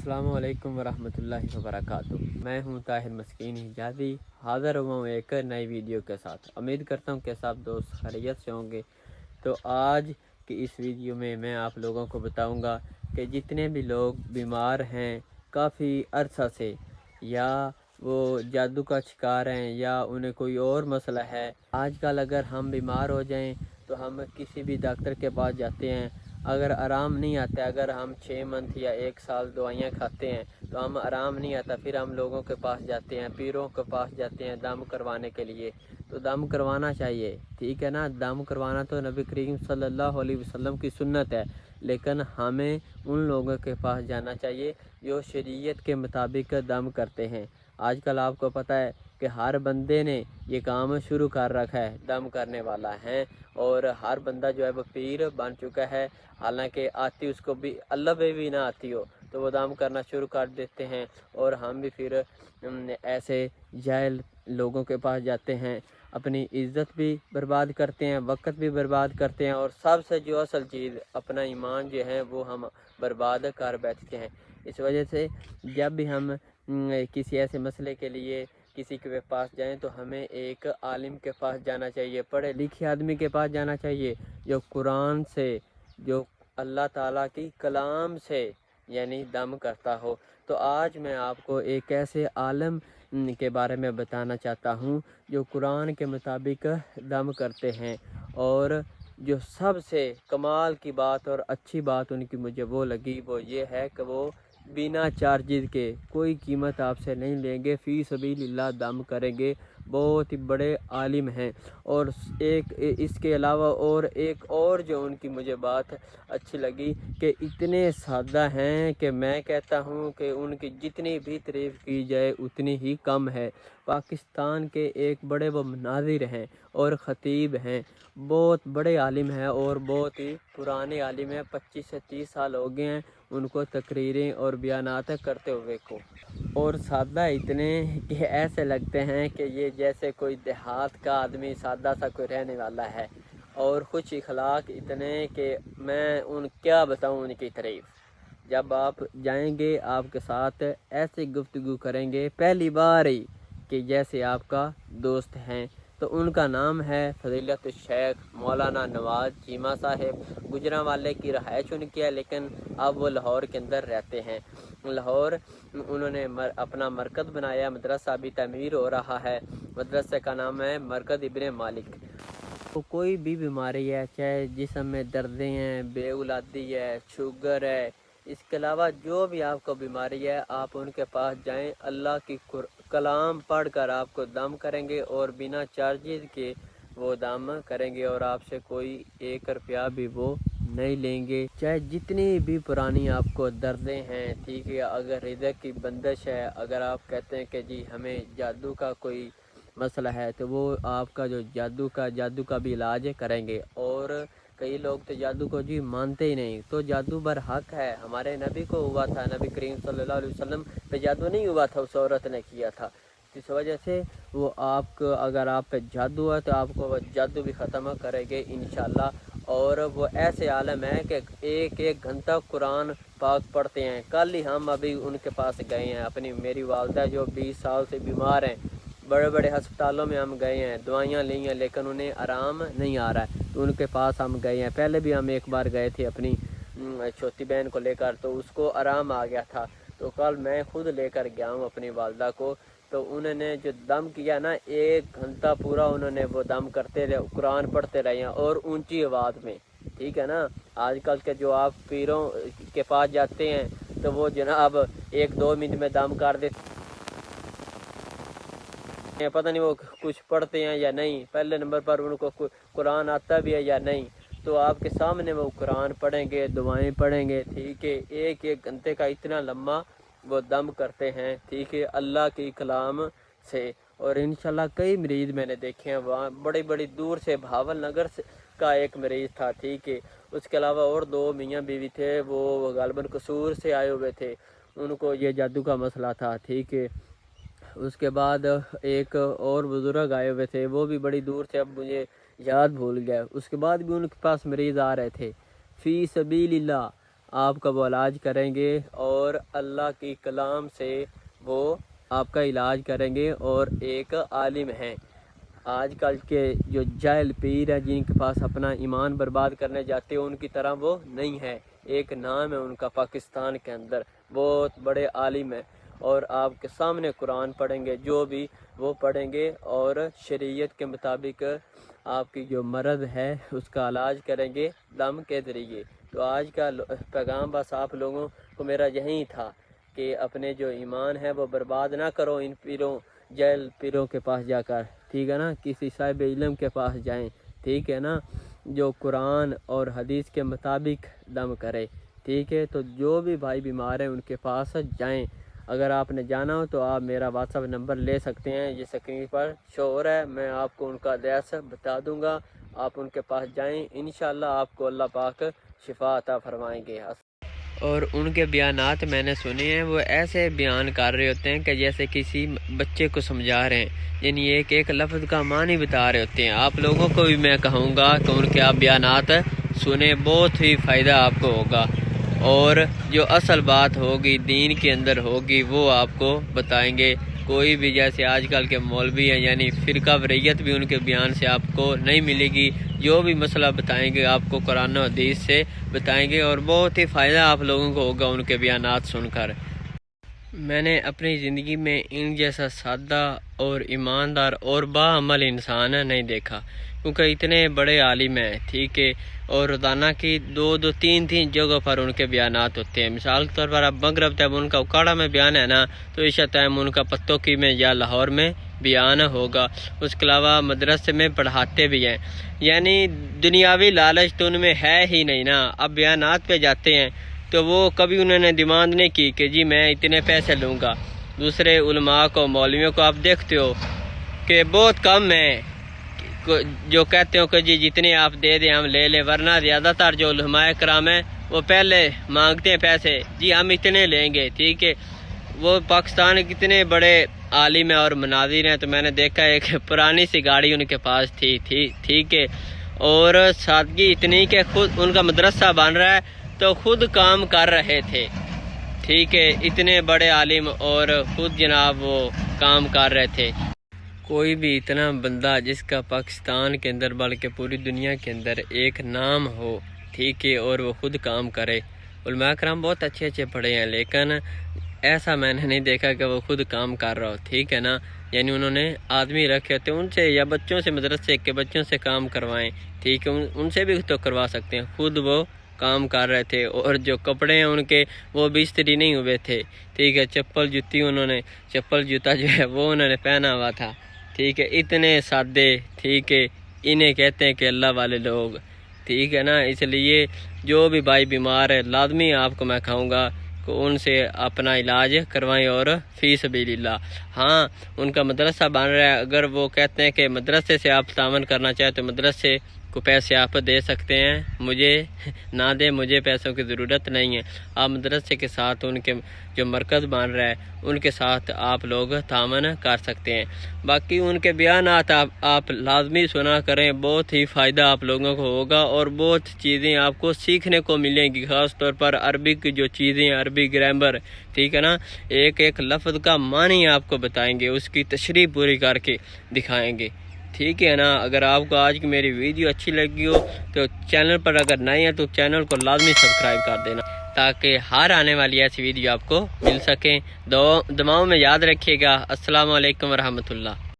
अस्सलामु अलैकुम वरहमतुल्लाहि वबरकातुह। मैं हूं ताहिर मस्कीन हिजाज़ी, हाज़िर हुआ हूँ एक नई वीडियो के साथ। उम्मीद करता हूँ कि सब दोस्त खैरियत से होंगे। तो आज की इस वीडियो में मैं आप लोगों को बताऊंगा कि जितने भी लोग बीमार हैं काफ़ी अरसा से, या वो जादू का शिकार हैं, या उन्हें कोई और मसला है। आजकल अगर हम बीमार हो जाएं तो हम किसी भी डॉक्टर के पास जाते हैं, अगर आराम नहीं आता, अगर हम 6 मंथ या 1 साल दवाइयाँ खाते हैं तो हम आराम नहीं आता, फिर हम लोगों के पास जाते हैं, पीरों के पास जाते हैं दम करवाने के लिए। तो दम करवाना चाहिए, ठीक है ना। दम करवाना तो नबी करीम सल्लल्लाहु अलैहि वसल्लम की सुन्नत है, लेकिन हमें उन लोगों के पास जाना चाहिए जो शरीयत के मुताबिक दम करते हैं। आजकल आपको पता है कि हर बंदे ने ये काम शुरू कर रखा है, दम करने वाला है, और हर बंदा जो है वो पीर बन चुका है। हालांकि आती उसको भी, अल्लाह पे भी ना आती हो, तो वो दम करना शुरू कर देते हैं। और हम भी फिर ऐसे जाहिल लोगों के पास जाते हैं, अपनी इज़्ज़त भी बर्बाद करते हैं, वक्त भी बर्बाद करते हैं, और सबसे जो असल चीज़ अपना ईमान जो है वो हम बर्बाद कर बैठते हैं। इस वजह से जब भी हम किसी ऐसे मसले के लिए किसी के पास जाएं तो हमें एक आलिम के पास जाना चाहिए, पढ़े लिखे आदमी के पास जाना चाहिए, जो कुरान से, जो अल्लाह ताला की कलाम से यानी दम करता हो। तो आज मैं आपको एक ऐसे आलम के बारे में बताना चाहता हूँ जो कुरान के मुताबिक दम करते हैं, और जो सबसे कमाल की बात और अच्छी बात उनकी मुझे वो लगी, वो ये है कि वो बिना चार्जेस के, कोई कीमत आपसे नहीं लेंगे, फ़ी सबीलिल्लाह दम करेंगे। बहुत ही बड़े आलिम हैं। और एक इसके अलावा और एक और जो उनकी मुझे बात अच्छी लगी कि इतने सादा हैं कि मैं कहता हूँ कि उनकी जितनी भी तारीफ़ की जाए उतनी ही कम है। पाकिस्तान के एक बड़े वो मुनाज़िर हैं और ख़तीब हैं, बहुत बड़े आलिम हैं और बहुत ही पुराने आलिम हैं। 25 से 30 साल हो गए हैं उनको तकरीरें और बयानात करते हुए को, और सादा इतने कि ऐसे लगते हैं कि ये जैसे कोई देहात का आदमी सादा सा कोई रहने वाला है, और खुश इखलाक इतने कि मैं क्या बताऊं उनकी तारीफ़। जब आप जाएंगे आपके साथ ऐसे गुफ्तगू करेंगे पहली बार ही कि जैसे आपका दोस्त हैं। तो उनका नाम है फजीलत शेख मौलाना नवाज़ चीमा साहिब। गुजरांवाले की रहायश उनकी है, लेकिन अब वो लाहौर के अंदर रहते हैं। लाहौर उन्होंने अपना मरकज़ बनाया, मदरसा अभी तमीर हो रहा है। मदरसे का नाम है मरकज़ इब्ने मालिक। तो कोई भी बीमारी है, चाहे जिस्म में दर्दें हैं, बेऔलादी है, शुगर है, इसके अलावा जो भी आपको बीमारी है, आप उनके पास जाएं। अल्लाह की कलाम पढ़कर आपको दम करेंगे और बिना चार्जेस के वो दम करेंगे, और आपसे कोई 1 रुपया भी वो नहीं लेंगे। चाहे जितनी भी पुरानी आपको दर्दें हैं, ठीक है, अगर हृदय की बंदिश है, अगर आप कहते हैं कि जी हमें जादू का कोई मसला है, तो वो आपका जो जादू का भी इलाज करेंगे। और कई लोग तो जादू को जी मानते ही नहीं, तो जादू बर हक है। हमारे नबी को हुआ था, नबी करीम सल्लल्लाहु अलैहि वसल्लम पे जादू नहीं हुआ था, उस औरत ने किया था। इस वजह से वो आपको, अगर आप पे जादू है तो आपको वो जादू भी ख़त्म करेंगे इंशाल्लाह। और वो ऐसे आलम है कि एक एक घंटा कुरान पाक पढ़ते हैं। कल ही हम अभी उनके पास गए हैं, अपनी मेरी वालदा जो 20 साल से बीमार हैं, बड़े बड़े हस्पतालों में हम गए हैं, दवाइयाँ ली हैं, लेकिन उन्हें आराम नहीं आ रहा है, तो उनके पास हम गए हैं। पहले भी हम एक बार गए थे अपनी छोटी बहन को लेकर, तो उसको आराम आ गया था। तो कल मैं खुद लेकर गया हूँ अपनी वालदा को, तो उन्होंने जो दम किया ना, 1 घंटा पूरा उन्होंने वो दम करते रहे, कुरान पढ़ते रहे हैं, और ऊंची आवाज़ में, ठीक है ना। आजकल के जो आप पीरों के पास जाते हैं तो वो जनाब 1-2 मिनट में दम कर देते हैं, पता नहीं वो कुछ पढ़ते हैं या नहीं, पहले नंबर पर उनको कुरान आता भी है या नहीं। तो आपके सामने वो कुरान पढ़ेंगे, दुआएं पढ़ेंगे, ठीक है, 1-1 घंटे का इतना लम्बा वो दम करते हैं, ठीक है, अल्लाह की कलाम से। और इंशाल्लाह कई मरीज़ मैंने देखे हैं वहाँ, बड़ी बड़ी दूर से, भावल नगर से का एक मरीज़ था, ठीक है। उसके अलावा और 2 मियाँ बीवी थे, वो गालबन कसूर से आए हुए थे, उनको ये जादू का मसला था, ठीक है। उसके बाद एक और बुज़ुर्ग आए हुए थे, वो भी बड़ी दूर से, अब मुझे याद भूल गया। उसके बाद भी उनके पास मरीज़ आ रहे थे फ़ी सबीलिल्लाह। آپ کا وہ علاج کریں گے اور اللہ کی کلام سے وہ آپ کا علاج کریں گے، اور ایک عالم ہیں۔ آج کل کے جو جاہل پیر ہیں جن کے پاس اپنا ایمان برباد کرنے جاتے ہیں ان کی طرح وہ نہیں ہے، ایک نام ہے ان کا پاکستان کے اندر، بہت بڑے عالم ہیں، اور آپ کے سامنے قرآن پڑھیں گے، جو بھی وہ پڑھیں گے اور شریعت کے مطابق آپ کی جو مرض ہے اس کا علاج کریں گے دم کے ذریعے۔ تو آج کا پیغام بس آپ لوگوں کو میرا یہی تھا کہ اپنے جو ایمان ہے وہ برباد نہ کرو ان پیروں جیل پیروں کے پاس جا کر، ٹھیک ہے نا، کسی صاحب علم کے پاس جائیں، ٹھیک ہے نا، جو قرآن اور حدیث کے مطابق دم کرے، ٹھیک ہے۔ تو جو بھی بھائی بیمار ہیں ان کے پاس جائیں، اگر آپ نے جانا ہو تو آپ میرا واٹس ایپ نمبر لے سکتے ہیں، یہ اسکرین پر شو ہو رہا ہے، میں آپ کو ان کا ایڈریس بتا دوں گا، آپ ان کے پاس جائیں، انشاءاللہ آپ کو اللہ پاک شفا عطا فرمائیں گے۔ اور ان کے بیانات میں نے سنے ہیں، وہ ایسے بیان کر رہے ہوتے ہیں کہ جیسے کسی بچے کو سمجھا رہے ہیں، یعنی ایک ایک لفظ کا معنی بتا رہے ہوتے ہیں۔ آپ لوگوں کو بھی میں کہوں گا کہ ان کے آپ بیانات سنیں، بہت ہی فائدہ آپ کو ہوگا، اور جو اصل بات ہوگی دین کے اندر ہوگی وہ آپ کو بتائیں گے۔ کوئی بھی جیسے آج کل کے مولوی ہیں، یعنی فرقہ واریت بھی ان کے بیان سے آپ کو نہیں ملے گی، جو بھی مسئلہ بتائیں گے آپ کو قرآن و حدیث سے بتائیں گے، اور بہت ہی فائدہ آپ لوگوں کو ہوگا ان کے بیانات سن کر۔ میں نے اپنی زندگی میں ان جیسا سادہ اور ایماندار اور باعمل انسان نہیں دیکھا، کیونکہ اتنے بڑے عالم ہیں، ٹھیک ہے، اور روزانہ کی دو تین جگہ پر ان کے بیانات ہوتے ہیں۔ مثال کے طور پر اب مغرب تک ان کا اکاڑا میں بیان ہے نا، تو عشاء ٹائم ان کا پتوں کی میں یا لاہور میں بیان ہوگا۔ اس کے علاوہ مدرسے میں پڑھاتے بھی ہیں، یعنی دنیاوی لالچ تو ان میں ہے ہی نہیں نا۔ اب بیانات پہ جاتے ہیں تو وہ کبھی انہوں نے ڈیمانڈ نہیں کی کہ جی میں اتنے پیسے لوں گا۔ دوسرے علماء کو، مولویوں کو آپ دیکھتے ہو کہ بہت کم ہیں جو کہتے ہو کہ جی جتنے آپ دے دیں ہم لے لیں، ورنہ زیادہ تر جو علماء کرام ہیں وہ پہلے مانگتے ہیں پیسے، جی ہم اتنے لیں گے، ٹھیک ہے۔ وہ پاکستان کے کتنے بڑے عالم ہیں اور مناظر ہیں، تو میں نے دیکھا ایک پرانی سی گاڑی ان کے پاس تھی، ٹھیک ہے، اور سادگی اتنی کہ خود ان کا مدرسہ بن رہا ہے تو خود کام کر رہے تھے، ٹھیک ہے، اتنے بڑے عالم اور خود جناب وہ کام کر رہے تھے۔ کوئی بھی اتنا بندہ جس کا پاکستان کے اندر بلکہ پوری دنیا کے اندر ایک نام ہو، ٹھیک ہے، اور وہ خود کام کرے۔ علماء کرام بہت اچھے پڑھے ہیں، لیکن ایسا میں نے نہیں دیکھا کہ وہ خود کام کر رہا ہو، ٹھیک ہے نا، یعنی انہوں نے آدمی رکھے ہوتے ہیں ان سے، یا بچوں سے، مدرسے کے بچوں سے کام کروائیں، ٹھیک ہے، ان سے بھی تو کروا سکتے ہیں، خود وہ کام کر رہے تھے۔ اور جو کپڑے ہیں ان کے وہ بھی استری نہیں ہوئے تھے، ٹھیک ہے، چپل جوتی انہوں نے، چپل جوتا جو ہے وہ انہوں نے پہنا ہوا تھا، ٹھیک ہے، اتنے سادے، ٹھیک ہے، انہیں کہتے ہیں کہ اللہ والے لوگ، ٹھیک ہے نا۔ اس لیے جو بھی بھائی بیمار ہے لازمی آپ کو میں کہوں گا کہ ان سے اپنا علاج کروائیں، اور فی سبیل اللہ۔ ہاں ان کا مدرسہ بن رہا ہے، اگر وہ کہتے ہیں کہ مدرسے سے آپ تعاون کرنا چاہیں تو مدرسے کو پیسے آپ دے سکتے ہیں، مجھے نہ دیں، مجھے پیسوں کی ضرورت نہیں ہے۔ آپ مدرسے کے ساتھ ان کے جو مرکز بن رہا ہے ان کے ساتھ آپ لوگ تعاون کر سکتے ہیں۔ باقی ان کے بیانات آپ لازمی سنا کریں، بہت ہی فائدہ آپ لوگوں کو ہوگا، اور بہت چیزیں آپ کو سیکھنے کو ملیں گی، خاص طور پر عربی کی جو چیزیں، عربی گرامر، ٹھیک ہے نا، ایک ایک لفظ کا معنی آپ کو بتائیں گے، اس کی تشریح پوری کر کے دکھائیں گے، ٹھیک ہے نا۔ اگر آپ کو آج کی میری ویڈیو اچھی لگی ہو تو چینل پر اگر نئے ہیں تو چینل کو لازمی سبسکرائب کر دینا، تاکہ ہر آنے والی ایسی ویڈیو آپ کو مل سکیں۔ دعاؤں میں یاد رکھیے گا۔ السلام علیکم ورحمۃ اللہ۔